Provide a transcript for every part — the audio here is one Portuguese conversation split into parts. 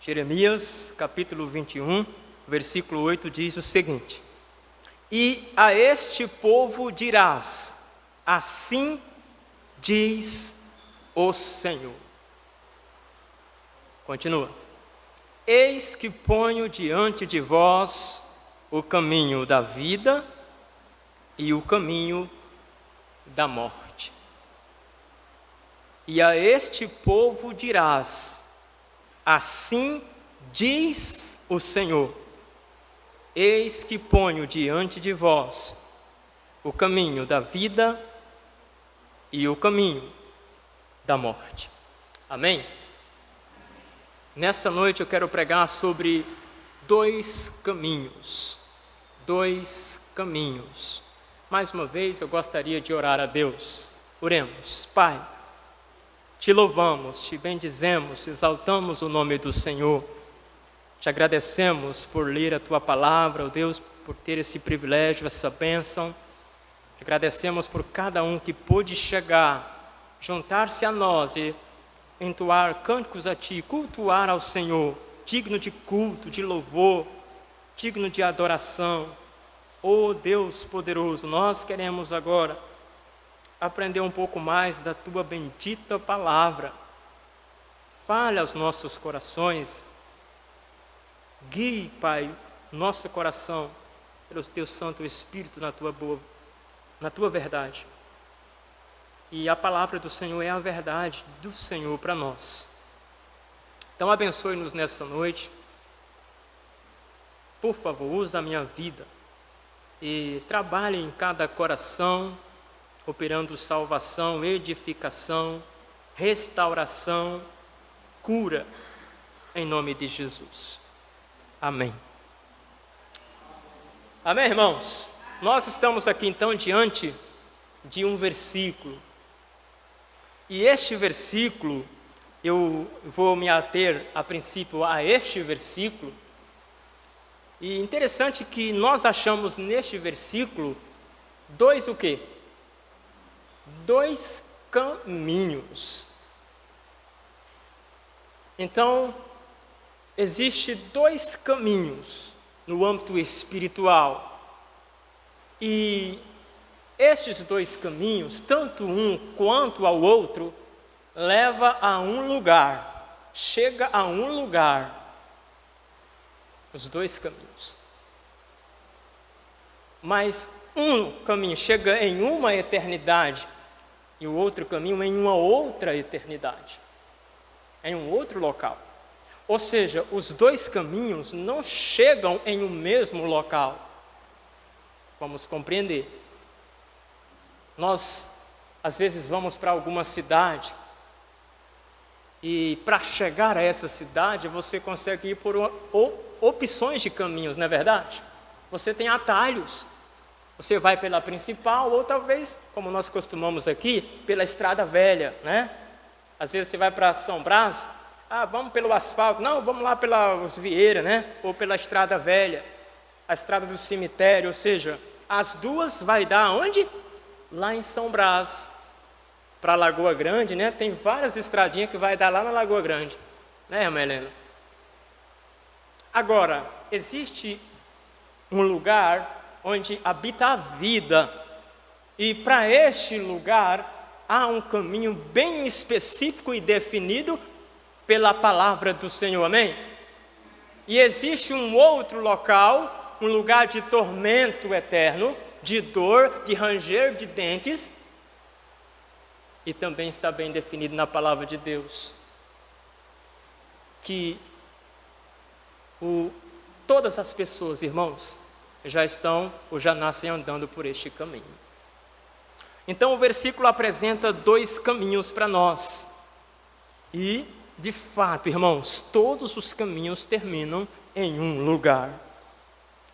Jeremias, capítulo 21, versículo 8, diz o seguinte: E a este povo dirás, assim diz o Senhor. Continua. Eis que ponho diante de vós o caminho da vida e o caminho da morte. E a este povo dirás, assim diz o Senhor, eis que ponho diante de vós o caminho da vida e o caminho da morte. Amém? Nessa noite eu quero pregar sobre dois caminhos. Dois caminhos. Mais uma vez eu gostaria de orar a Deus. Oremos. Pai, te louvamos, te bendizemos, exaltamos o nome do Senhor. Te agradecemos por ler a Tua palavra, ó Deus, por ter esse privilégio, essa bênção. Te agradecemos por cada um que pôde chegar, juntar-se a nós e entoar cânticos a Ti, cultuar ao Senhor, digno de culto, de louvor, digno de adoração. Ó Deus poderoso, nós queremos agora aprender um pouco mais da Tua bendita palavra. Fale aos nossos corações. Guie, Pai, nosso coração pelo Teu Santo Espírito na Tua verdade. E a palavra do Senhor é a verdade do Senhor para nós. Então abençoe-nos nessa noite. Por favor, use a minha vida e trabalhe em cada coração, operando salvação, edificação, restauração, cura, em nome de Jesus. Amém. Amém, irmãos? Nós estamos aqui então diante de um versículo. E este versículo, eu vou me ater a princípio a este versículo. E interessante que nós achamos neste versículo dois o quê? Dois caminhos. Então, existe dois caminhos no âmbito espiritual. E estes dois caminhos, tanto um quanto ao outro, leva a um lugar, chega a um lugar. Os dois caminhos. Mas um caminho chega em uma eternidade e o outro caminho em uma outra eternidade, em um outro local. Ou seja, os dois caminhos não chegam em um mesmo local. Vamos compreender. Nós, às vezes, vamos para alguma cidade e para chegar a essa cidade você consegue ir por opções de caminhos, não é verdade? Você tem atalhos. Você vai pela principal ou talvez, como nós costumamos aqui, pela estrada velha, né? Às vezes você vai para São Brás, vamos pelo asfalto. Não, vamos lá pelas Vieiras, né? Ou pela estrada velha, a estrada do cemitério. Ou seja, as duas vai dar onde? Lá em São Brás, para Lagoa Grande, né? Tem várias estradinhas que vai dar lá na Lagoa Grande, né, irmã Helena? Agora, existe um lugar onde habita a vida, e para este lugar há um caminho bem específico e definido pela palavra do Senhor, amém? E existe um outro local, um lugar de tormento eterno, de dor, de ranger de dentes, e também está bem definido na palavra de Deus, que todas as pessoas, irmãos, já estão ou já nascem andando por este caminho. Então o versículo apresenta dois caminhos para nós. E, de fato, irmãos, todos os caminhos terminam em um lugar.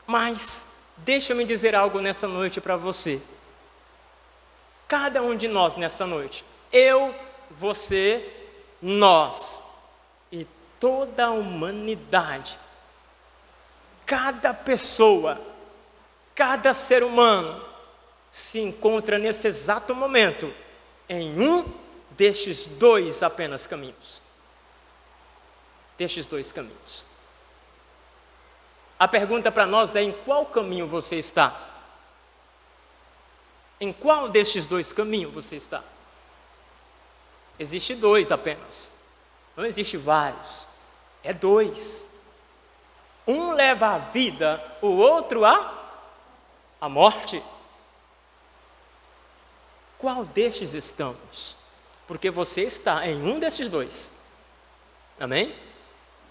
Mas, deixa-me dizer algo nessa noite para você. Cada um de nós nessa noite, eu, você, nós e toda a humanidade, cada pessoa, cada ser humano se encontra nesse exato momento em um destes dois apenas caminhos. destes dois caminhos. A pergunta para nós é: em qual caminho você está? Em qual destes dois caminhos você está? Existe dois apenas. Não existe vários. É dois. Um leva à vida, o outro à morte. Qual destes estamos? Porque você está em um desses dois. Amém?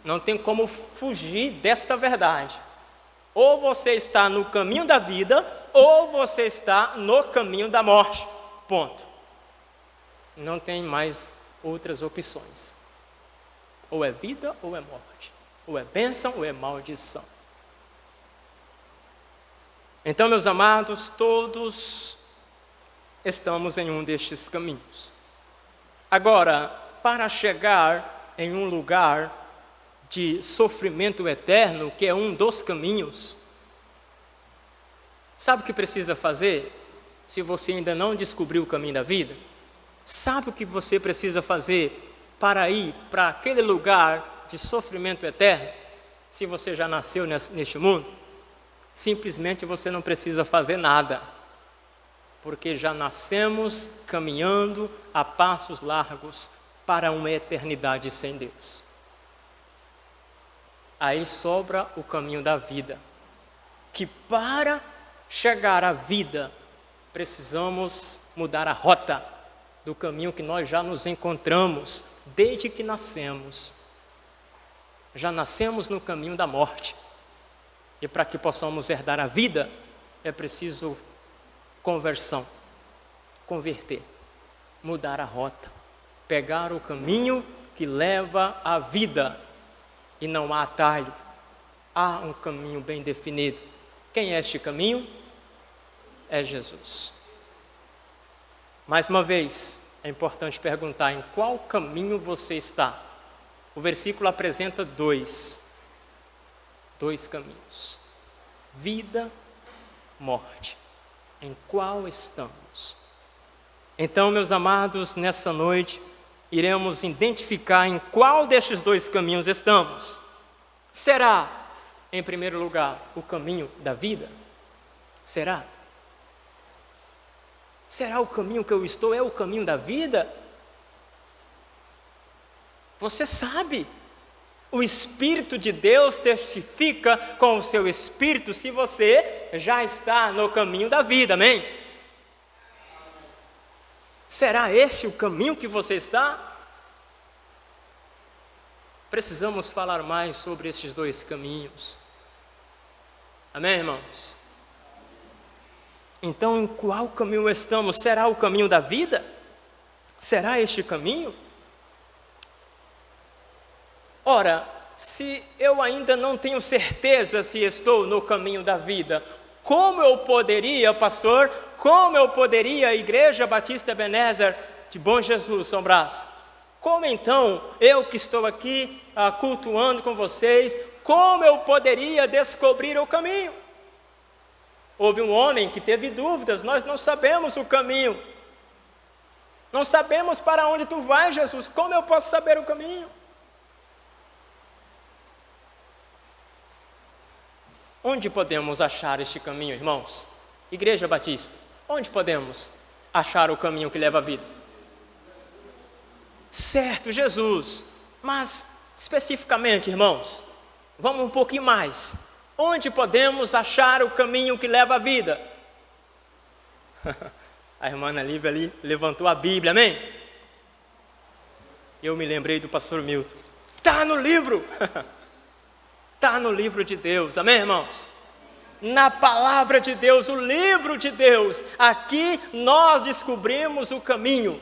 Não tem como fugir desta verdade. Ou você está no caminho da vida, ou você está no caminho da morte. Ponto. Não tem mais outras opções. Ou é vida ou é morte. Ou é bênção ou é maldição. Então, meus amados, todos estamos em um destes caminhos. Agora, para chegar em um lugar de sofrimento eterno, que é um dos caminhos, sabe o que precisa fazer? Se você ainda não descobriu o caminho da vida, sabe o que você precisa fazer para ir para aquele lugar de sofrimento eterno? Se você já nasceu neste mundo, simplesmente você não precisa fazer nada, porque já nascemos caminhando a passos largos para uma eternidade sem Deus. Aí sobra o caminho da vida, que para chegar à vida, precisamos mudar a rota do caminho que nós já nos encontramos desde que nascemos. Já nascemos no caminho da morte. E para que possamos herdar a vida, é preciso conversão, converter, mudar a rota, pegar o caminho que leva à vida. E não há atalho, há um caminho bem definido. Quem é este caminho? É Jesus. Mais uma vez, é importante perguntar: em qual caminho você está? O versículo apresenta dois caminhos: vida, morte. Em qual estamos? Então, meus amados, nessa noite, iremos identificar em qual destes dois caminhos estamos. Será, em primeiro lugar, o caminho da vida? Será? Será o caminho que eu estou é o caminho da vida? Você sabe, o Espírito de Deus testifica com o seu Espírito se você já está no caminho da vida, amém? Será este o caminho que você está? Precisamos falar mais sobre estes dois caminhos. Amém, irmãos? Então, em qual caminho estamos? Será o caminho da vida? Será este caminho? Ora, se eu ainda não tenho certeza se estou no caminho da vida, como eu poderia, pastor, como eu poderia, Igreja Batista Ebenezer de Bom Jesus, São Brás, como então, eu que estou aqui cultuando com vocês, como eu poderia descobrir o caminho? Houve um homem que teve dúvidas: nós não sabemos o caminho, não sabemos para onde tu vais, Jesus, como eu posso saber o caminho? Onde podemos achar este caminho, irmãos? Igreja Batista, onde podemos achar o caminho que leva à vida? Certo, Jesus, mas especificamente, irmãos, vamos um pouquinho mais. Onde podemos achar o caminho que leva à vida? A irmã Ana Lívia ali levantou a Bíblia, amém? Eu me lembrei do pastor Milton. Está no livro! Está no livro de Deus, amém, irmãos? Na palavra de Deus, o livro de Deus, aqui nós descobrimos o caminho.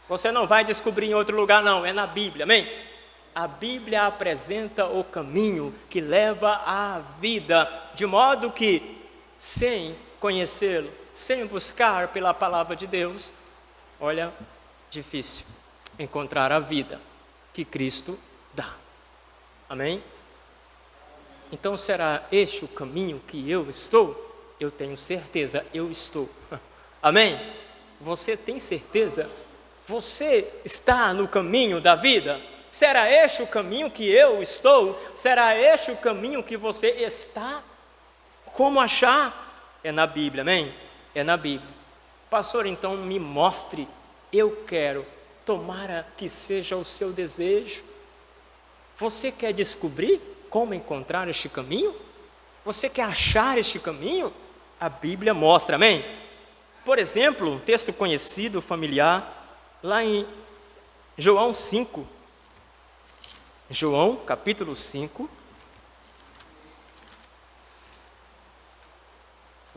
Você não vai descobrir em outro lugar não, é na Bíblia, amém? A Bíblia apresenta o caminho que leva à vida, de modo que, sem conhecê-lo, sem buscar pela palavra de Deus, olha, difícil encontrar a vida que Cristo dá, amém? Então, será este o caminho que eu estou? Eu tenho certeza, eu estou. Amém? Você tem certeza? Você está no caminho da vida? Será este o caminho que eu estou? Será este o caminho que você está? Como achar? É na Bíblia, amém? É na Bíblia. Pastor, então me mostre. Eu quero. Tomara que seja o seu desejo. Você quer descobrir como encontrar este caminho? Você quer achar este caminho? A Bíblia mostra, amém? Por exemplo, um texto conhecido, familiar, lá em João 5. João, capítulo 5,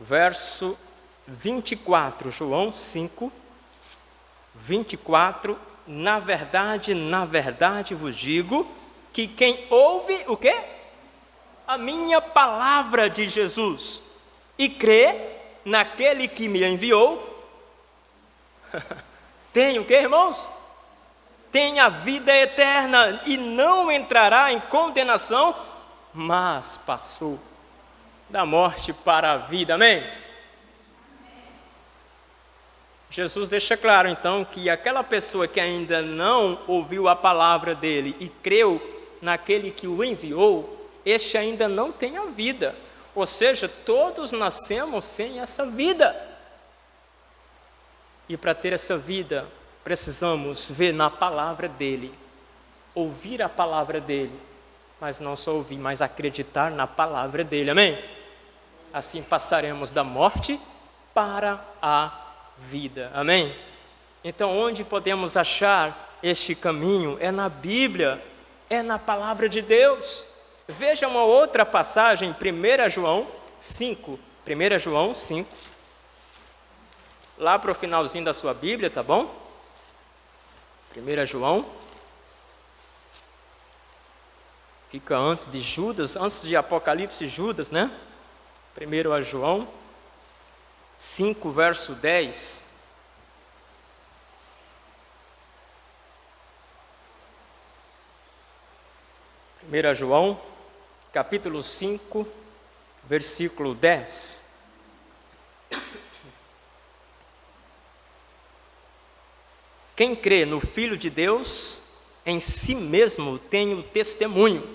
verso 24. João 5, 24. Na verdade vos digo que quem ouve o quê? A minha palavra de Jesus e crê naquele que me enviou, tem o quê, irmãos? Tem a vida eterna e não entrará em condenação, mas passou da morte para a vida, amém? Jesus deixa claro então que aquela pessoa que ainda não ouviu a palavra dele e creu naquele que o enviou, este ainda não tem a vida, ou seja, todos nascemos sem essa vida, e para ter essa vida, precisamos ver na palavra dele, ouvir a palavra dele, mas não só ouvir, mas acreditar na palavra dele, amém? Assim passaremos da morte para a vida, amém? Então onde podemos achar este caminho? É na Bíblia, é na palavra de Deus. Veja uma outra passagem, 1 João 5, 1 João 5, lá para o finalzinho da sua Bíblia, tá bom? 1 João, fica antes de Judas, antes de Apocalipse, Judas, né? 1 João 5, verso 10. João, capítulo 5, versículo 10. Quem crê no Filho de Deus, em si mesmo tem o testemunho.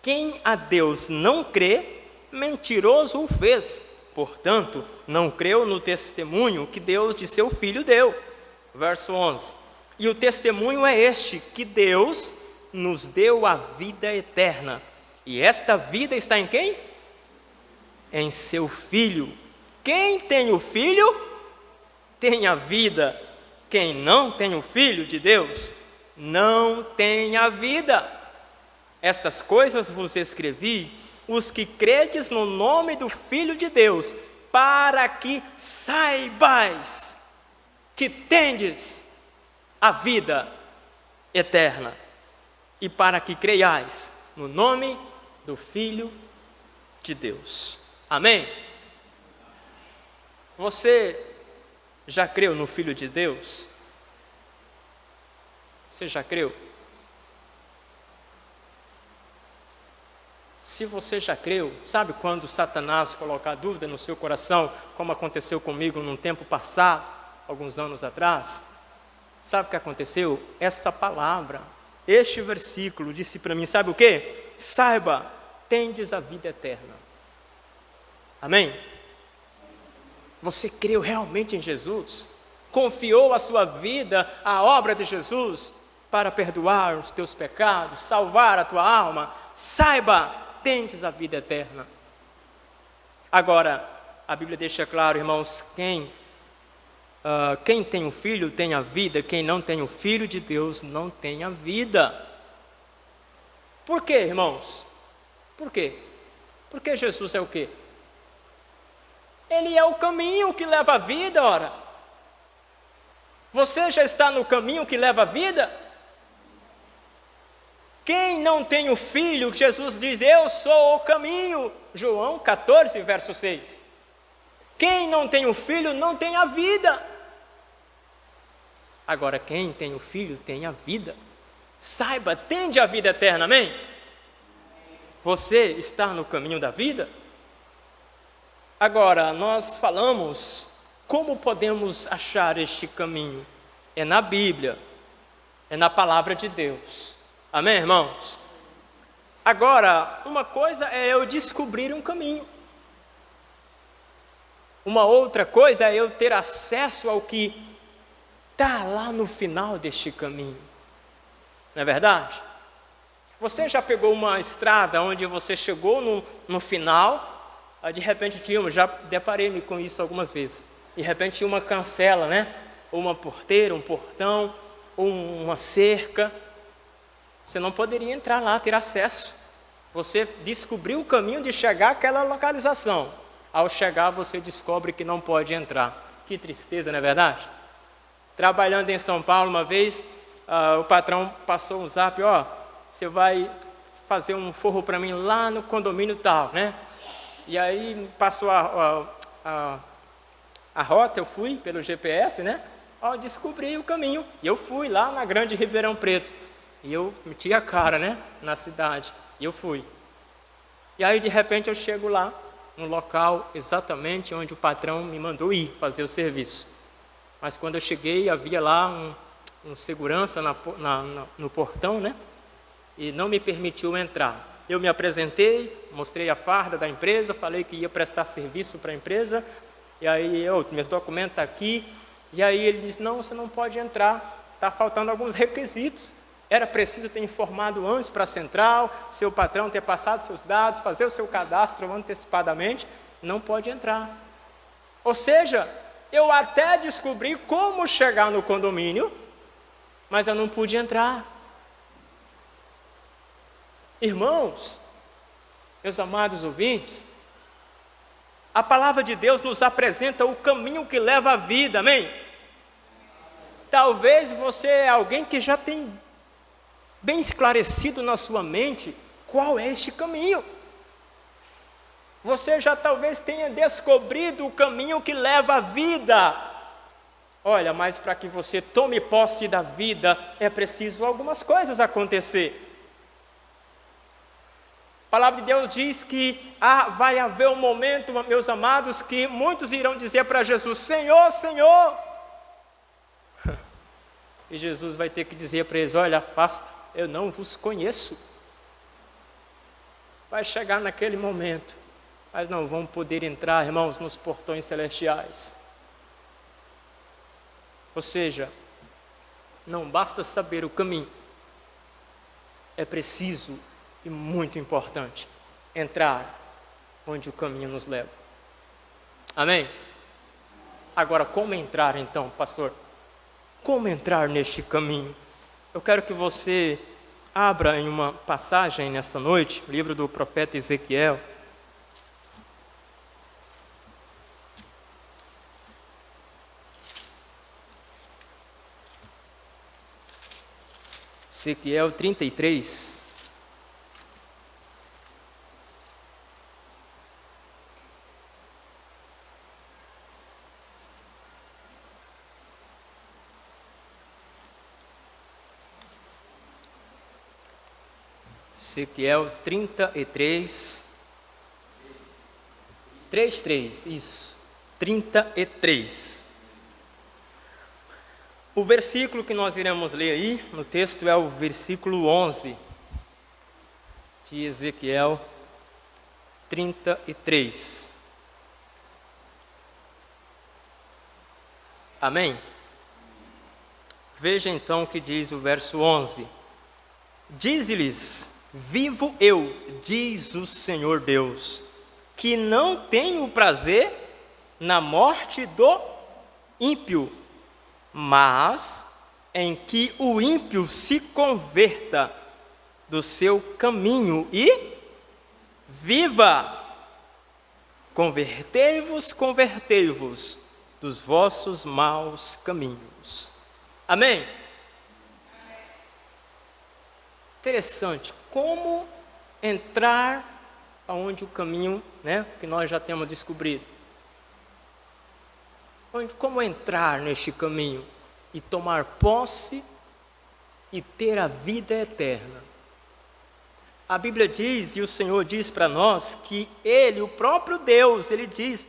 Quem a Deus não crê, mentiroso o fez. Portanto, não creu no testemunho que Deus de seu Filho deu. Verso 11. E o testemunho é este, que Deus nos deu a vida eterna. E esta vida está em quem? Em seu Filho. Quem tem o Filho, tem a vida. Quem não tem o Filho de Deus, não tem a vida. Estas coisas vos escrevi, os que credes no nome do Filho de Deus, para que saibais que tendes a vida eterna, e para que creiais no nome do Filho de Deus. Amém? Você já creu no Filho de Deus? Você já creu? Se você já creu, sabe quando Satanás colocar dúvida no seu coração, como aconteceu comigo num tempo passado, alguns anos atrás? Sabe o que aconteceu? Essa palavra, este versículo disse para mim, sabe o quê? Saiba, tendes a vida eterna. Amém? Você creu realmente em Jesus? Confiou a sua vida à obra de Jesus para perdoar os teus pecados, salvar a tua alma? Saiba, tendes a vida eterna. Agora, a Bíblia deixa claro, irmãos, quem tem o Filho tem a vida, quem não tem o Filho de Deus não tem a vida. Por quê, irmãos? Por quê? Porque Jesus é o quê? Ele é o caminho que leva à vida, ora. Você já está no caminho que leva à vida? Quem não tem o Filho, Jesus diz, eu sou o caminho. João 14, verso 6. Quem não tem o Filho não tem a vida. Agora, quem tem o Filho tem a vida. Saiba, tende a vida eterna, amém? Você está no caminho da vida? Agora, nós falamos como podemos achar este caminho. É na Bíblia, é na palavra de Deus. Amém, irmãos? Agora, uma coisa é eu descobrir um caminho. Uma outra coisa é eu ter acesso ao que está lá no final deste caminho. Não é verdade? Você já pegou uma estrada onde você chegou no final, de repente já deparei-me com isso algumas vezes. De repente tinha uma cancela, né? Ou uma porteira, um portão, ou uma cerca. Você não poderia entrar lá, ter acesso. Você descobriu o caminho de chegar àquela localização. Ao chegar, você descobre que não pode entrar. Que tristeza, não é verdade? Trabalhando em São Paulo uma vez, o patrão passou um zap, você vai fazer um forro para mim lá no condomínio tal, né? E aí passou a rota, eu fui pelo GPS, né? Descobri o caminho. E eu fui lá na Grande Ribeirão Preto. E eu meti a cara, né? Na cidade. E eu fui. E aí, de repente, eu chego lá, no local exatamente onde o patrão me mandou ir fazer o serviço. Mas quando eu cheguei, havia lá um segurança no portão, né? E não me permitiu entrar. Eu me apresentei, mostrei a farda da empresa, falei que ia prestar serviço para a empresa. E aí, meus documentos estão aqui. E aí ele disse, não, você não pode entrar, está faltando alguns requisitos. Era preciso ter informado antes para a central, seu patrão ter passado seus dados, fazer o seu cadastro antecipadamente, não pode entrar. Ou seja, eu até descobri como chegar no condomínio, mas eu não pude entrar. Irmãos, meus amados ouvintes, a palavra de Deus nos apresenta o caminho que leva à vida, amém? Talvez você é alguém que já tem bem esclarecido na sua mente qual é este caminho. Você já talvez tenha descobrido o caminho que leva à vida. Olha, mas para que você tome posse da vida, é preciso algumas coisas acontecer. A palavra de Deus diz que vai haver um momento, meus amados, que muitos irão dizer para Jesus, Senhor, Senhor. E Jesus vai ter que dizer para eles, olha, afasta, eu não vos conheço. Vai chegar naquele momento, mas não vão poder entrar, irmãos, nos portões celestiais. Ou seja, não basta saber o caminho, é preciso e muito importante entrar onde o caminho nos leva. Amém? Agora, como entrar então, pastor? Como entrar neste caminho? Eu quero que você abra em uma passagem nesta noite, o livro do profeta Ezequiel. Ezequiel 33. Ezequiel 33, 3, isso, 33. O versículo que nós iremos ler aí, no texto, é o versículo 11, de Ezequiel 33. Amém? Veja então o que diz o verso 11. Dize-lhes, vivo eu, diz o Senhor Deus, que não tenho prazer na morte do ímpio, mas em que o ímpio se converta do seu caminho e viva. Convertei-vos dos vossos maus caminhos. Amém? Interessante, como entrar aonde o caminho, né, que nós já temos descobrido. Como entrar neste caminho e tomar posse e ter a vida eterna. A Bíblia diz, e o Senhor diz para nós, que Ele, o próprio Deus, Ele diz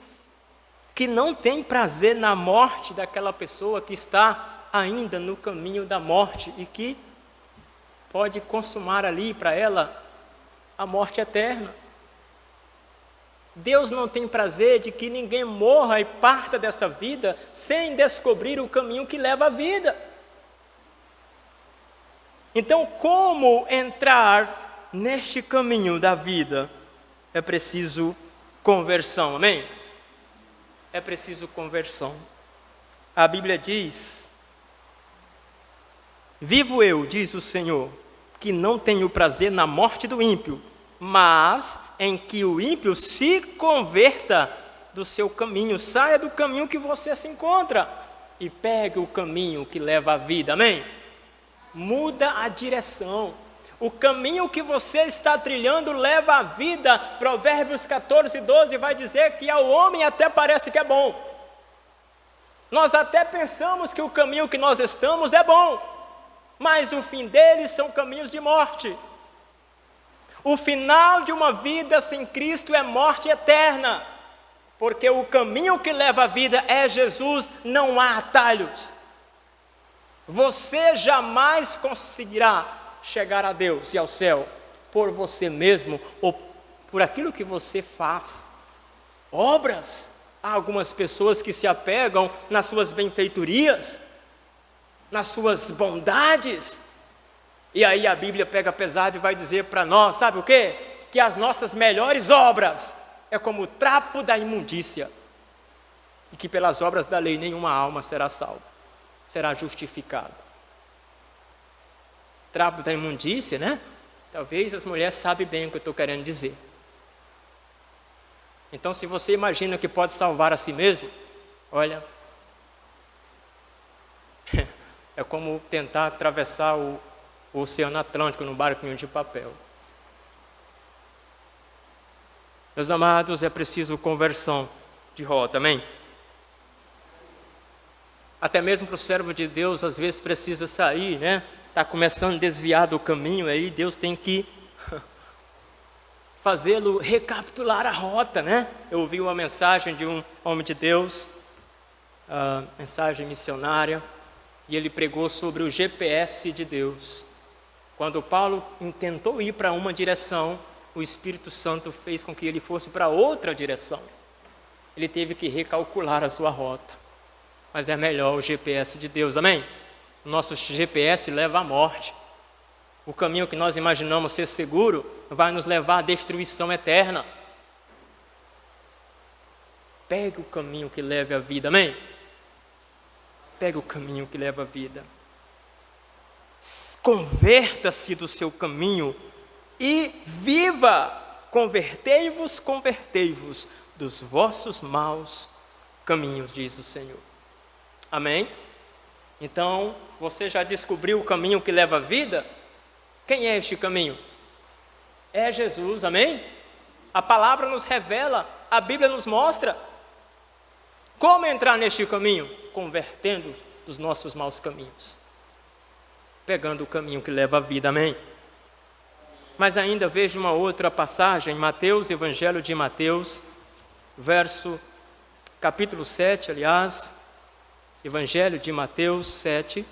que não tem prazer na morte daquela pessoa que está ainda no caminho da morte e que pode consumar ali para ela a morte eterna. Deus não tem prazer de que ninguém morra e parta dessa vida sem descobrir o caminho que leva à vida. Então, como entrar neste caminho da vida? É preciso conversão, amém? É preciso conversão. A Bíblia diz: vivo eu, diz o Senhor, que não tenho prazer na morte do ímpio, mas em que o ímpio se converta do seu caminho, saia do caminho que você se encontra e pegue o caminho que leva à vida, amém? Muda a direção. O caminho que você está trilhando leva à vida. Provérbios 14:12 vai dizer que ao homem até parece que é bom. Nós até pensamos que o caminho que nós estamos é bom, mas o fim deles são caminhos de morte. O final de uma vida sem Cristo é morte eterna, porque o caminho que leva à vida é Jesus, não há atalhos. Você jamais conseguirá chegar a Deus e ao céu por você mesmo ou por aquilo que você faz. Obras. Há algumas pessoas que se apegam nas suas benfeitorias, nas suas bondades. E aí a Bíblia pega pesado e vai dizer para nós, sabe o quê? Que as nossas melhores obras é como o trapo da imundícia. E que pelas obras da lei nenhuma alma será salva, será justificada. Trapo da imundícia, né? Talvez as mulheres sabem bem o que eu estou querendo dizer. Então, se você imagina que pode salvar a si mesmo, olha, é como tentar atravessar o Oceano Atlântico num barquinho de papel. Meus amados, é preciso conversão de rota, amém? Até mesmo para o servo de Deus, às vezes precisa sair, né? Está começando a desviar do caminho, aí Deus tem que fazê-lo recapitular a rota, né? Eu ouvi uma mensagem de um homem de Deus, mensagem missionária, e ele pregou sobre o GPS de Deus. Quando Paulo tentou ir para uma direção, o Espírito Santo fez com que ele fosse para outra direção. Ele teve que recalcular a sua rota. Mas é melhor o GPS de Deus, amém? O nosso GPS leva à morte. O caminho que nós imaginamos ser seguro vai nos levar à destruição eterna. Pegue o caminho que leve à vida, amém? Pegue o caminho que leva à vida. Converta-se do seu caminho e viva. Convertei-vos dos vossos maus caminhos, diz o Senhor. Amém? Então, você já descobriu o caminho que leva à vida? Quem é este caminho? É Jesus, amém? A palavra nos revela, a Bíblia nos mostra. Como entrar neste caminho? Convertendo dos nossos maus caminhos, pegando o caminho que leva à vida, amém? Mas ainda vejo uma outra passagem, Mateus, Evangelho de Mateus, capítulo 7, aliás, Evangelho de Mateus 7,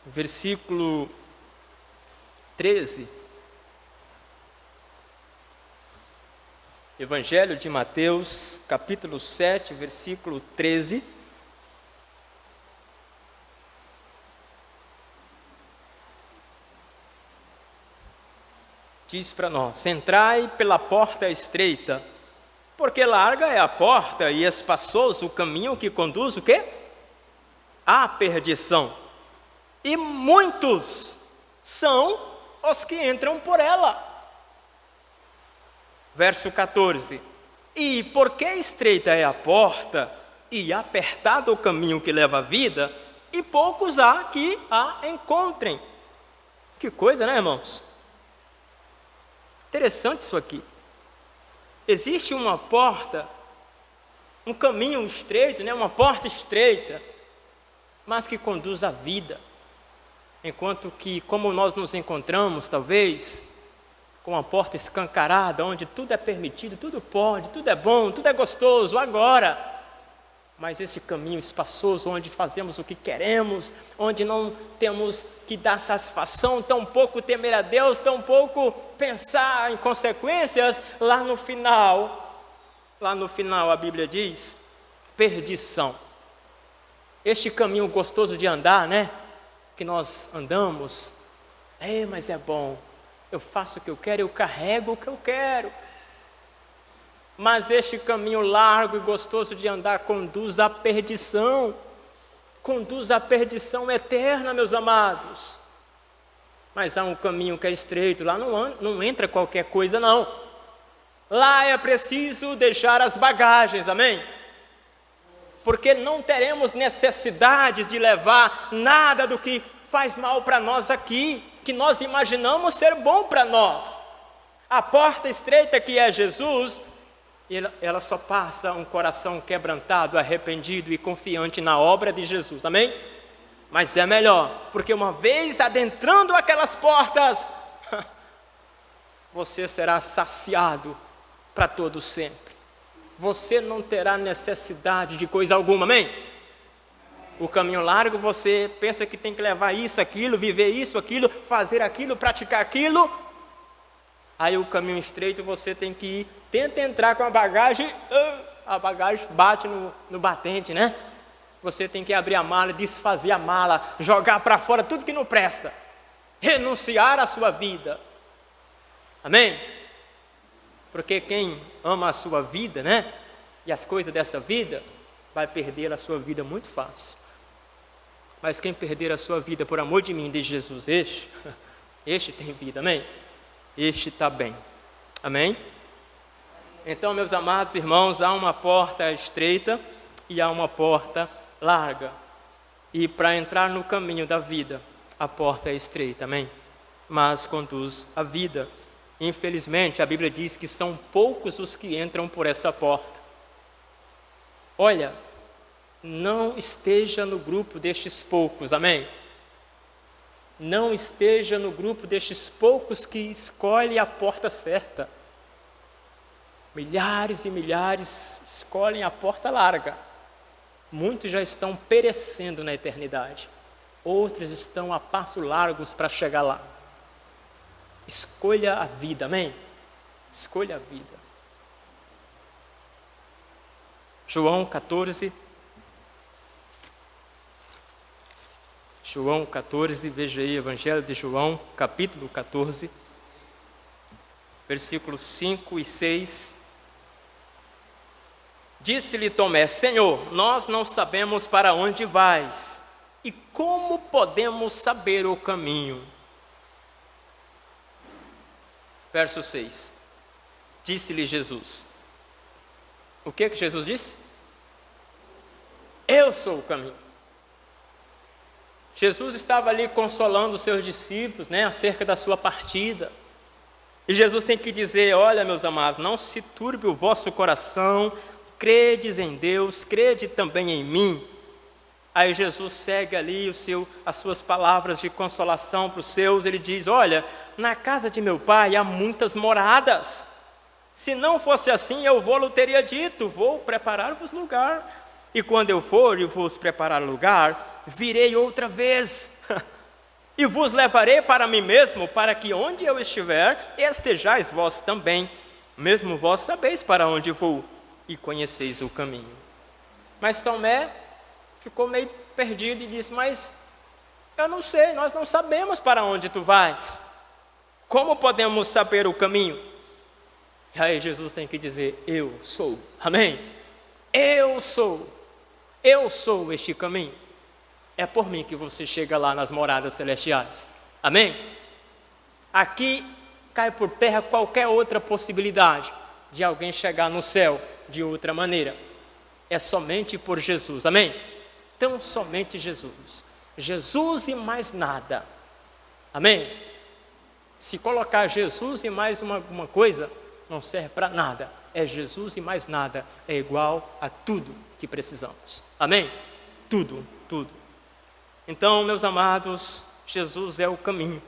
versículo 13. Evangelho de Mateus, capítulo 7, versículo 13. Diz para nós: entrai pela porta estreita, porque larga é a porta e espaçoso o caminho que conduz o quê? À perdição. E muitos são os que entram por ela. Verso 14. E porque estreita é a porta e apertado o caminho que leva à vida, e poucos há que a encontrem. Que coisa, né, irmãos? Interessante isso aqui. Existe uma porta, um caminho estreito, né? Uma porta estreita, mas que conduz à vida. Enquanto que, como nós nos encontramos, talvez, com uma porta escancarada, onde tudo é permitido, tudo pode, tudo é bom, tudo é gostoso, agora. Mas esse caminho espaçoso, onde fazemos o que queremos, onde não temos que dar satisfação, tão pouco temer a Deus, tão pouco pensar em consequências, lá no final a Bíblia diz, perdição. Este caminho gostoso de andar, né? Que nós andamos, mas é bom, eu faço o que eu quero, eu carrego o que eu quero. Mas este caminho largo e gostoso de andar conduz à perdição eterna, meus amados. Mas há um caminho que é estreito, lá não entra qualquer coisa não. Lá é preciso deixar as bagagens, amém? Porque não teremos necessidade de levar nada do que faz mal para nós aqui, que nós imaginamos ser bom para nós. A porta estreita que é Jesus, ela só passa um coração quebrantado, arrependido e confiante na obra de Jesus, amém? Mas é melhor, porque uma vez adentrando aquelas portas, você será saciado para todo sempre. Você não terá necessidade de coisa alguma, amém? O caminho largo, você pensa que tem que levar isso, aquilo, viver isso, aquilo, fazer aquilo, praticar aquilo. Aí o caminho estreito, você tem que ir, tenta entrar com a bagagem bate no batente, né? Você tem que abrir a mala, desfazer a mala, jogar para fora tudo que não presta, renunciar à sua vida, amém? Porque quem ama a sua vida, né? E as coisas dessa vida, vai perder a sua vida muito fácil. Mas quem perder a sua vida por amor de mim, de Jesus, este tem vida, amém? Este está bem, amém? Então, meus amados irmãos, há uma porta estreita e há uma porta larga. E para entrar no caminho da vida, a porta é estreita, amém? Mas conduz à vida. Infelizmente, a Bíblia diz que são poucos os que entram por essa porta. Olha, não esteja no grupo destes poucos, amém? Não esteja no grupo destes poucos que escolhem a porta certa. Milhares e milhares escolhem a porta larga. Muitos já estão perecendo na eternidade. Outros estão a passos largos para chegar lá. Escolha a vida, amém? Escolha a vida. João 14, veja aí, Evangelho de João, capítulo 14, versículos 5 e 6. Disse-lhe Tomé: Senhor, nós não sabemos para onde vais, e como podemos saber o caminho? Verso 6. Disse-lhe Jesus. O que Jesus disse? Eu sou o caminho. Jesus estava ali consolando os seus discípulos, né, acerca da sua partida. E Jesus tem que dizer: olha, meus amados, não se turbe o vosso coração, credes em Deus, crede também em mim. Aí Jesus segue ali as suas palavras de consolação para os seus. Ele diz: olha, na casa de meu pai há muitas moradas. Se não fosse assim, eu vou-lhe teria dito: vou preparar-vos lugar. E quando eu for e vos preparar lugar, virei outra vez e vos levarei para mim mesmo, para que onde eu estiver, estejais vós também. Mesmo vós sabeis para onde vou e conheceis o caminho. Mas Tomé ficou meio perdido e disse: mas eu não sei, nós não sabemos para onde tu vais. Como podemos saber o caminho? E aí Jesus tem que dizer: eu sou, amém? Eu sou este caminho. É por mim que você chega lá nas moradas celestiais, amém? Aqui cai por terra qualquer outra possibilidade de alguém chegar no céu de outra maneira. É somente por Jesus, amém? Então somente Jesus, Jesus e mais nada, amém? Se colocar Jesus e mais uma coisa, não serve para nada. É Jesus e mais nada, é igual a tudo que precisamos, amém? Tudo. Então, meus amados, Jesus é o caminho,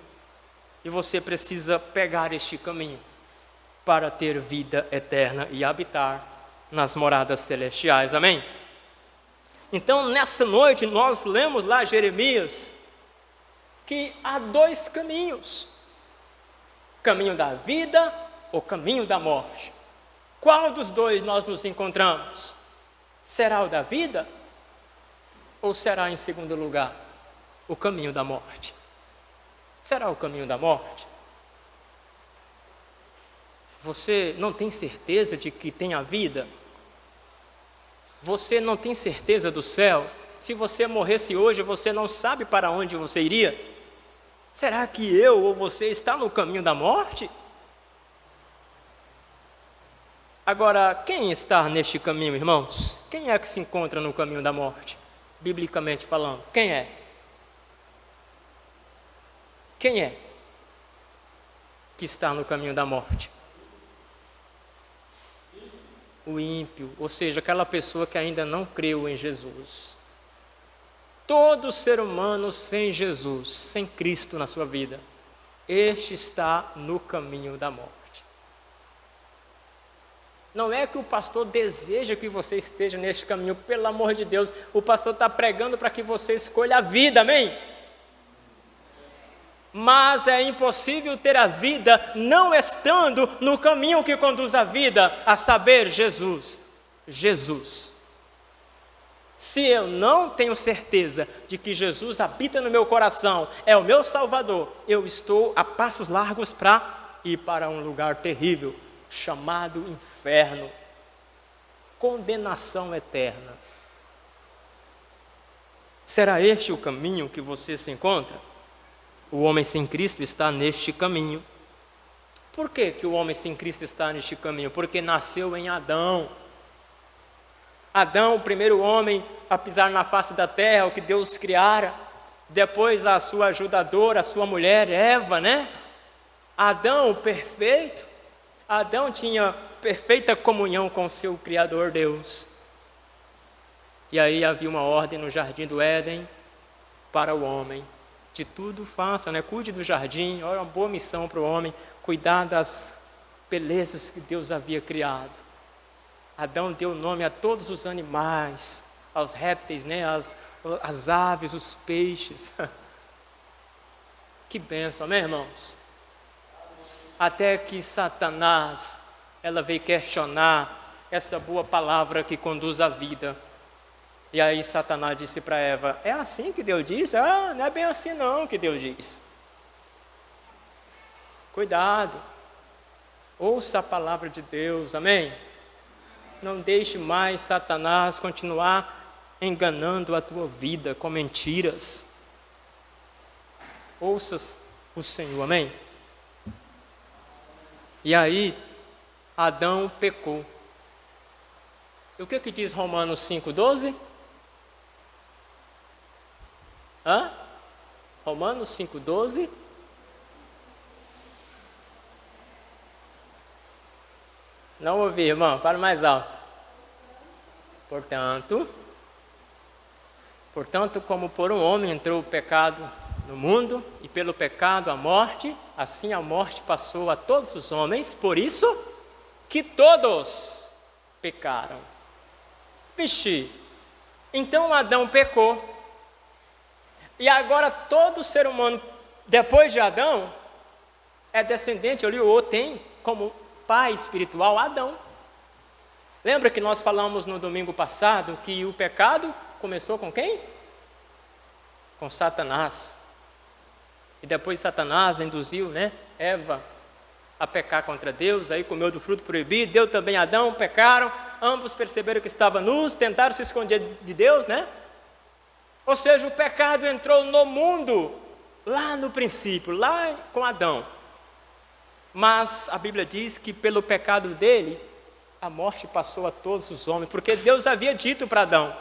e você precisa pegar este caminho para ter vida eterna e habitar nas moradas celestiais, amém? Então, nessa noite, nós lemos lá Jeremias, que há dois caminhos: caminho da vida ou caminho da morte. Qual dos dois nós nos encontramos? Será o da vida? Ou será, em segundo lugar, o caminho da morte? Será o caminho da morte? Você não tem certeza de que tem a vida? Você não tem certeza do céu? Se você morresse hoje, você não sabe para onde você iria? Será que eu ou você está no caminho da morte? Agora, quem está neste caminho, irmãos? Quem é que se encontra no caminho da morte? Biblicamente falando, quem é? Quem é que está no caminho da morte? O ímpio, ou seja, aquela pessoa que ainda não creu em Jesus. Todo ser humano sem Jesus, sem Cristo na sua vida, este está no caminho da morte. Não é que o pastor deseja que você esteja neste caminho, pelo amor de Deus, o pastor está pregando para que você escolha a vida, amém? Mas é impossível ter a vida não estando no caminho que conduz à vida, a saber, Jesus. Jesus. Se eu não tenho certeza de que Jesus habita no meu coração, é o meu Salvador, eu estou a passos largos para ir para um lugar terrível, chamado inferno, condenação eterna. Será este o caminho que você se encontra? O homem sem Cristo está neste caminho. Por que o homem sem Cristo está neste caminho? Porque nasceu em Adão. Adão, o primeiro homem a pisar na face da terra, o que Deus criara. Depois a sua ajudadora, a sua mulher, Eva, né? Adão, perfeito. Adão tinha perfeita comunhão com o seu Criador Deus. E aí havia uma ordem no jardim do Éden para o homem: de tudo faça, né? Cuide do jardim. Olha, uma boa missão para o homem, cuidar das belezas que Deus havia criado. Adão deu nome a todos os animais, aos répteis, né? As aves, os peixes. Que bênção, né, irmãos? Até que Satanás, ela veio questionar essa boa palavra que conduz à vida. E aí Satanás disse para Eva: é assim que Deus diz? Ah, não é bem assim não que Deus diz. Cuidado, ouça a palavra de Deus, amém? Não deixe mais Satanás continuar enganando a tua vida com mentiras. Ouça o Senhor, amém? E aí Adão pecou. E o que diz Romanos 5,12? Romanos 5,12. Não ouvi, irmão, para mais alto. Portanto, como por um homem entrou o pecado no mundo, e pelo pecado a morte, assim a morte passou a todos os homens, por isso que todos pecaram. Vixe, então Adão pecou. E agora todo ser humano, depois de Adão, é descendente, ou tem como pai espiritual Adão. Lembra que nós falamos no domingo passado que o pecado começou com quem? Com Satanás. E depois Satanás induziu, né, Eva a pecar contra Deus, aí comeu do fruto proibido, deu também a Adão, pecaram, ambos perceberam que estavam nus, tentaram se esconder de Deus, né? Ou seja, o pecado entrou no mundo, lá no princípio, lá com Adão. Mas a Bíblia diz que pelo pecado dele, a morte passou a todos os homens, porque Deus havia dito para Adão: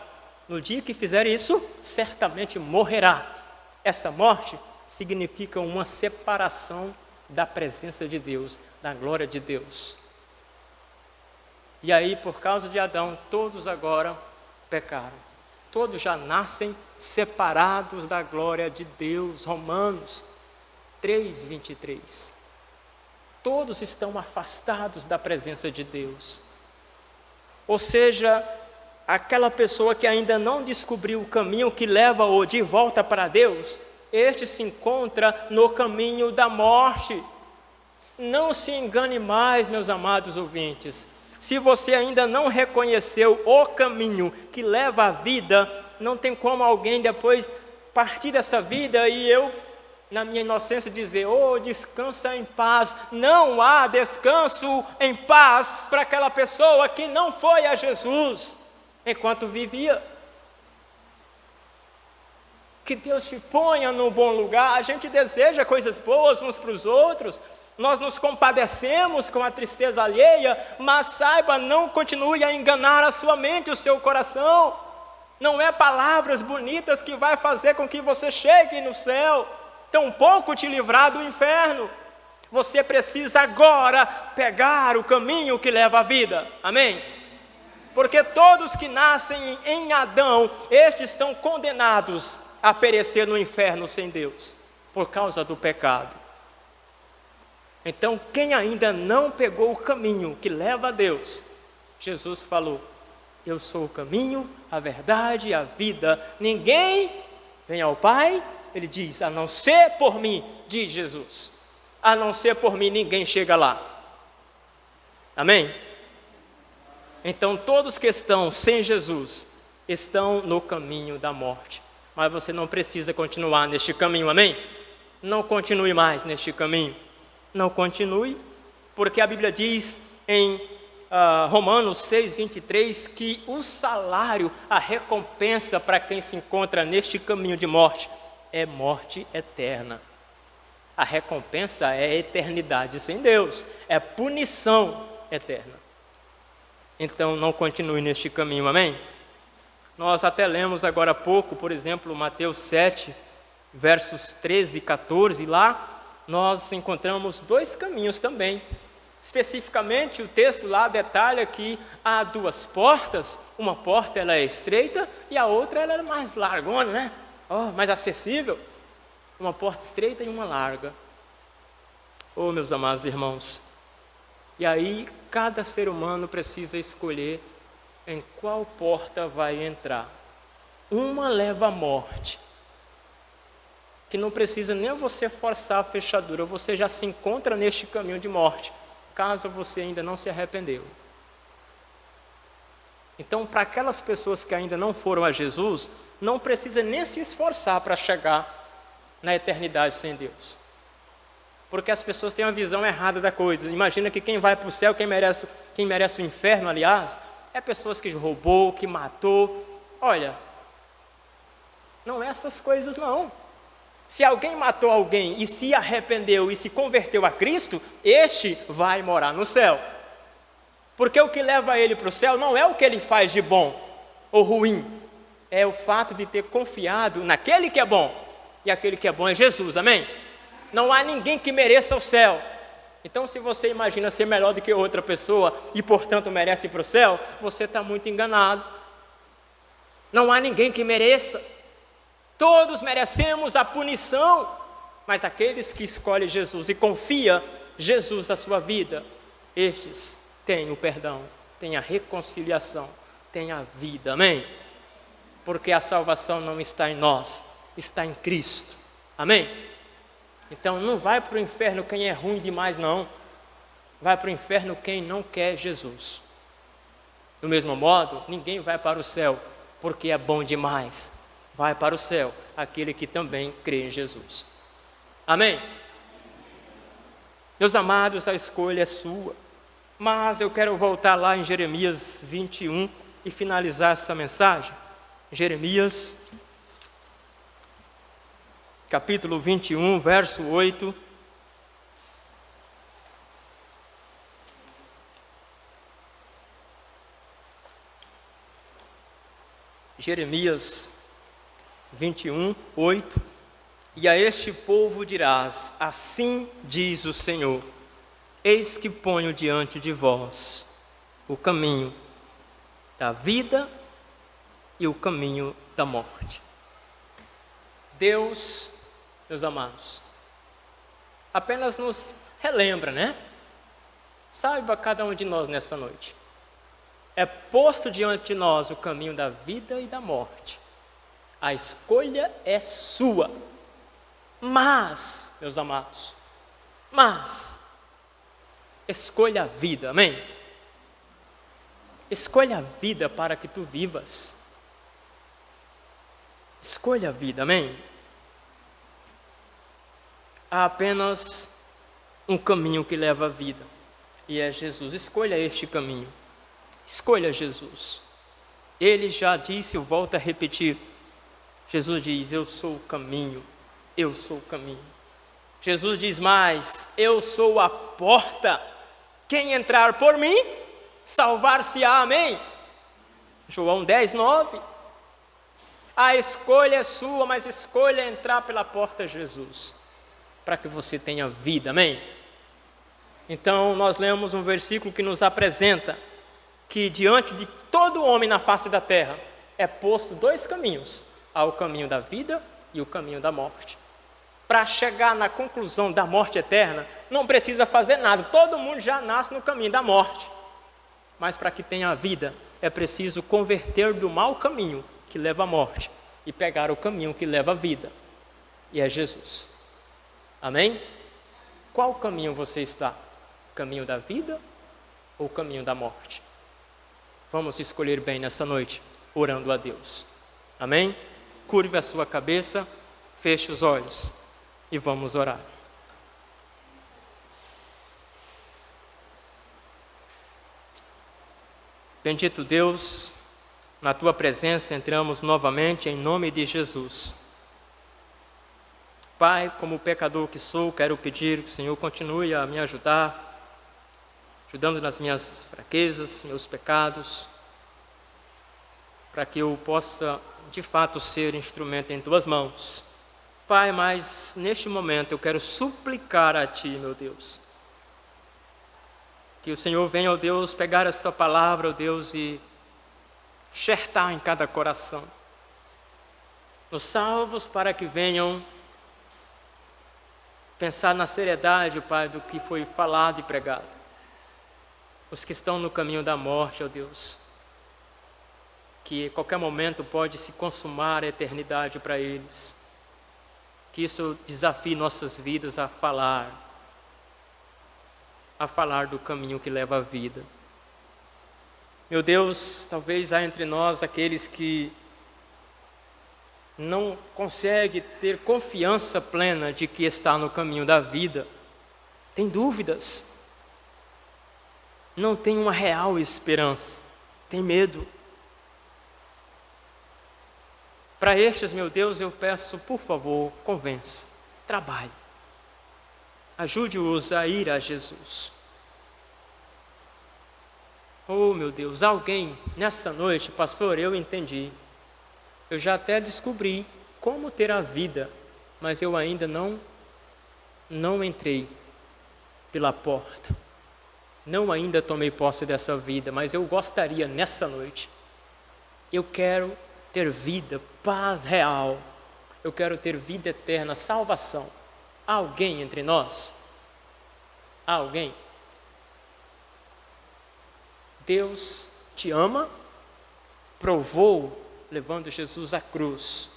no dia que fizer isso, certamente morrerá. Essa morte significa uma separação da presença de Deus, da glória de Deus. E aí, por causa de Adão, todos agora pecaram. Todos já nascem separados da glória de Deus. Romanos 3:23. Todos estão afastados da presença de Deus. Ou seja, aquela pessoa que ainda não descobriu o caminho que leva-o de volta para Deus, este se encontra no caminho da morte. Não se engane mais, meus amados ouvintes. Se você ainda não reconheceu o caminho que leva à vida, não tem como alguém depois partir dessa vida e eu, na minha inocência, dizer: oh, descansa em paz. Não há descanso em paz para aquela pessoa que não foi a Jesus enquanto vivia. Que Deus te ponha no bom lugar. A gente deseja coisas boas uns para os outros, nós nos compadecemos com a tristeza alheia, mas saiba, não continue a enganar a sua mente, o seu coração. Não é palavras bonitas que vai fazer com que você chegue no céu, tampouco te livrar do inferno. Você precisa agora pegar o caminho que leva à vida. Amém? Porque todos que nascem em Adão, estes estão condenados a perecer no inferno sem Deus, por causa do pecado. Então, quem ainda não pegou o caminho que leva a Deus, Jesus falou: eu sou o caminho, a verdade e a vida. Ninguém vem ao Pai, ele diz, a não ser por mim, diz Jesus. A não ser por mim, ninguém chega lá. Amém? Então, todos que estão sem Jesus, estão no caminho da morte. Mas você não precisa continuar neste caminho, amém? Não continue mais neste caminho. Não continue, porque a Bíblia diz em Romanos 6:23 que o salário, a recompensa para quem se encontra neste caminho de morte, é morte eterna. A recompensa é a eternidade sem Deus, é punição eterna. Então não continue neste caminho, amém? Nós até lemos agora há pouco, por exemplo, Mateus 7, versos 13 e 14, lá nós encontramos dois caminhos também. Especificamente, o texto lá detalha que há duas portas. Uma porta ela é estreita e a outra ela é mais largona, né? Mais acessível. Uma porta estreita e uma larga. Oh, meus amados irmãos. E aí, cada ser humano precisa escolher em qual porta vai entrar. Uma leva à morte, que não precisa nem você forçar a fechadura, você já se encontra neste caminho de morte, caso você ainda não se arrependeu. Então, para aquelas pessoas que ainda não foram a Jesus, não precisa nem se esforçar para chegar na eternidade sem Deus. Porque as pessoas têm uma visão errada da coisa. Imagina que quem vai para o céu, quem merece o inferno, aliás, é pessoas que roubou, que matou. Olha, não é essas coisas não. Se alguém matou alguém e se arrependeu e se converteu a Cristo, este vai morar no céu. Porque o que leva ele para o céu não é o que ele faz de bom ou ruim, é o fato de ter confiado naquele que é bom, e aquele que é bom é Jesus, amém? Não há ninguém que mereça o céu. Então, se você imagina ser melhor do que outra pessoa e, portanto, merece ir para o céu, você está muito enganado. Não há ninguém que mereça. Todos merecemos a punição, mas aqueles que escolhem Jesus e confia Jesus a sua vida, estes têm o perdão, têm a reconciliação, têm a vida, amém? Porque a salvação não está em nós, está em Cristo, amém? Então não vai para o inferno quem é ruim demais não, vai para o inferno quem não quer Jesus. Do mesmo modo, ninguém vai para o céu porque é bom demais. Vai para o céu aquele que também crê em Jesus. Amém? Meus amados, a escolha é sua. Mas eu quero voltar lá em Jeremias 21 e finalizar essa mensagem. Jeremias, capítulo 21, verso 8. Jeremias 21, 8. E a este povo dirás: assim diz o Senhor, eis que ponho diante de vós o caminho da vida e o caminho da morte. Deus, meus amados, apenas nos relembra, né? Saiba cada um de nós nessa noite, é posto diante de nós o caminho da vida e da morte. A escolha é sua. Mas, meus amados, escolha a vida, amém? Escolha a vida para que tu vivas. Escolha a vida, amém? Há apenas um caminho que leva à vida, e é Jesus. Escolha este caminho. Escolha Jesus. Ele já disse, eu volto a repetir. Jesus diz, eu sou o caminho, eu sou o caminho. Jesus diz mais, eu sou a porta. Quem entrar por mim, salvar-se-á, amém? João 10, 9. A escolha é sua, mas escolha entrar pela porta de Jesus, para que você tenha vida, amém? Então nós lemos um versículo que nos apresenta que diante de todo homem na face da terra é posto dois caminhos, há o caminho da vida e o caminho da morte. Para chegar na conclusão da morte eterna, não precisa fazer nada, todo mundo já nasce no caminho da morte. Mas para que tenha a vida, é preciso converter do mau caminho que leva à morte e pegar o caminho que leva à vida, e é Jesus. Amém? Qual caminho você está? Caminho da vida ou caminho da morte? Vamos escolher bem nessa noite, orando a Deus. Amém? Curve a sua cabeça, feche os olhos e vamos orar. Bendito Deus, na Tua presença entramos novamente em nome de Jesus. Pai, como pecador que sou, quero pedir que o Senhor continue a me ajudar, ajudando nas minhas fraquezas, meus pecados, para que eu possa de fato ser instrumento em Tuas mãos. Pai, mas neste momento eu quero suplicar a Ti, meu Deus, que o Senhor venha, ó Deus, pegar esta palavra, ó Deus, e enxertar em cada coração. Nos salvos para que venham pensar na seriedade, Pai, do que foi falado e pregado. Os que estão no caminho da morte, ó Deus, que a qualquer momento pode se consumar a eternidade para eles. Que isso desafie nossas vidas a falar do caminho que leva à vida. Meu Deus, talvez há entre nós aqueles que não conseguem ter confiança plena de que está no caminho da vida, tem dúvidas, não tem uma real esperança, tem medo. Para estes, meu Deus, eu peço, por favor, convença, trabalhe, ajude-os a ir a Jesus. Oh, meu Deus, alguém nesta noite, pastor, eu entendi, eu já até descobri como ter a vida, mas eu ainda não entrei pela porta, não ainda tomei posse dessa vida, mas eu gostaria nessa noite, eu quero ter vida, paz real, eu quero ter vida eterna, salvação. Há alguém entre nós? Há alguém? Deus te ama, provou levando Jesus à cruz.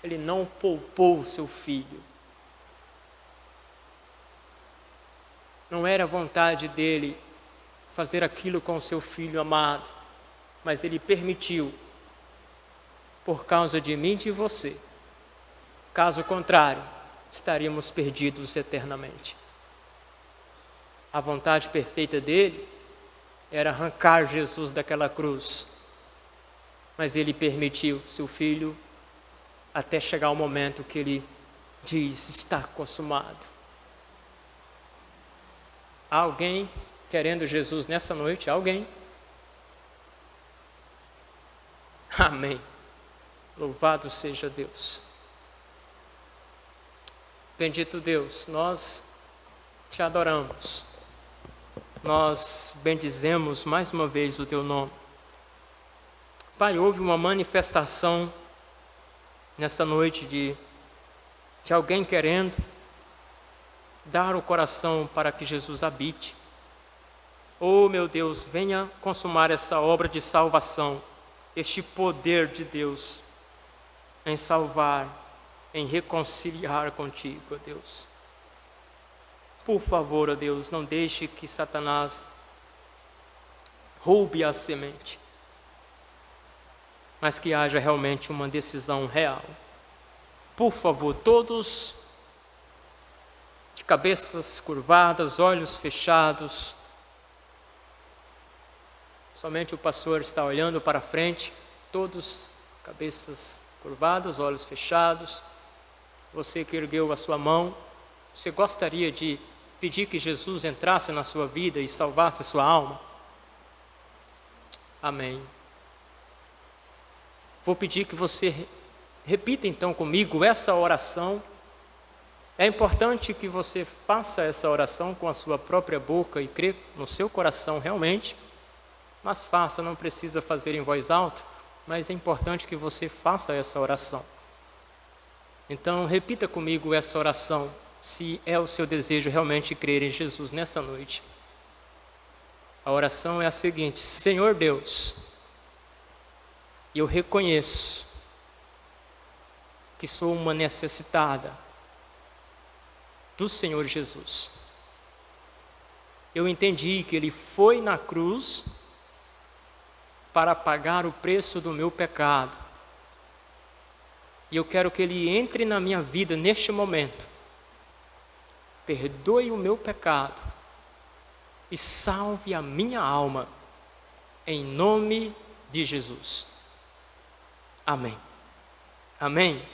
Ele não poupou o seu filho. Não era vontade dele fazer aquilo com o seu filho amado, mas ele permitiu por causa de mim e de você. Caso contrário, estaríamos perdidos eternamente. A vontade perfeita dele era arrancar Jesus daquela cruz, mas ele permitiu seu filho até chegar o momento que ele diz, está consumado. Há alguém querendo Jesus nessa noite? Alguém? Amém. Louvado seja Deus. Bendito Deus, nós te adoramos. Nós bendizemos mais uma vez o teu nome. Pai, houve uma manifestação nessa noite de alguém querendo dar o coração para que Jesus habite. Oh, meu Deus, venha consumar essa obra de salvação, este poder de Deus em salvar, em reconciliar contigo, ó Deus. Por favor, ó Deus, não deixe que Satanás roube a semente, mas que haja realmente uma decisão real. Por favor, todos de cabeças curvadas, olhos fechados. Somente o pastor está olhando para frente, todos cabeças curvadas, olhos fechados. Você que ergueu a sua mão, você gostaria de pedir que Jesus entrasse na sua vida e salvasse sua alma? Amém. Vou pedir que você repita então comigo essa oração. É importante que você faça essa oração com a sua própria boca e crê no seu coração realmente. Mas faça, não precisa fazer em voz alta, mas é importante que você faça essa oração. Então, repita comigo essa oração, se é o seu desejo realmente crer em Jesus nessa noite. A oração é a seguinte: Senhor Deus, eu reconheço que sou uma necessitada do Senhor Jesus. Eu entendi que Ele foi na cruz para pagar o preço do meu pecado. E eu quero que Ele entre na minha vida neste momento, perdoe o meu pecado e salve a minha alma, em nome de Jesus. Amém. Amém.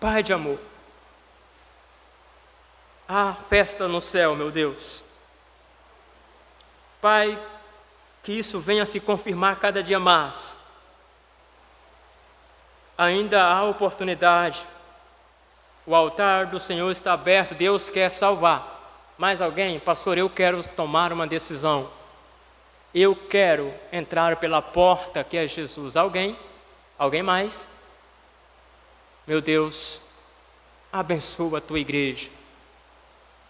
Pai de amor, há festa no céu, meu Deus. Pai, que isso venha se confirmar cada dia mais. Ainda há oportunidade. O altar do Senhor está aberto, Deus quer salvar. Mais alguém? Pastor, eu quero tomar uma decisão. Eu quero entrar pela porta que é Jesus. Alguém? Alguém mais? Meu Deus, abençoa a tua igreja.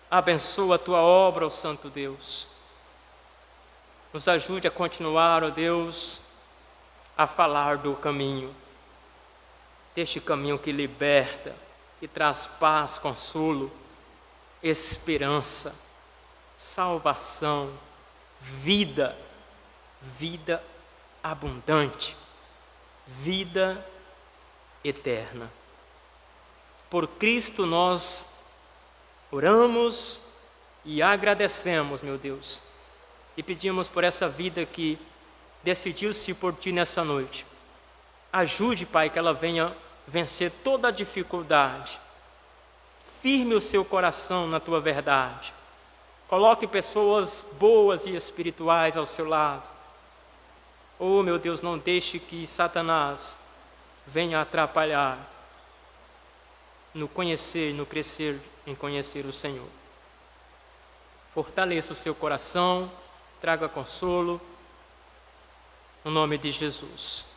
Abençoa a tua obra, ó Santo Deus. Nos ajude a continuar, ó Deus, a falar do caminho. Deste caminho que liberta, que traz paz, consolo, esperança, salvação, vida, vida abundante, vida eterna. Por Cristo nós oramos e agradecemos, meu Deus, e pedimos por essa vida que decidiu-se por Ti nessa noite. Ajude, Pai, que ela venha vencer toda a dificuldade. Firme o seu coração na Tua verdade. Coloque pessoas boas e espirituais ao seu lado. Oh, meu Deus, não deixe que Satanás venha atrapalhar no conhecer e no crescer em conhecer o Senhor. Fortaleça o seu coração, traga consolo, no nome de Jesus.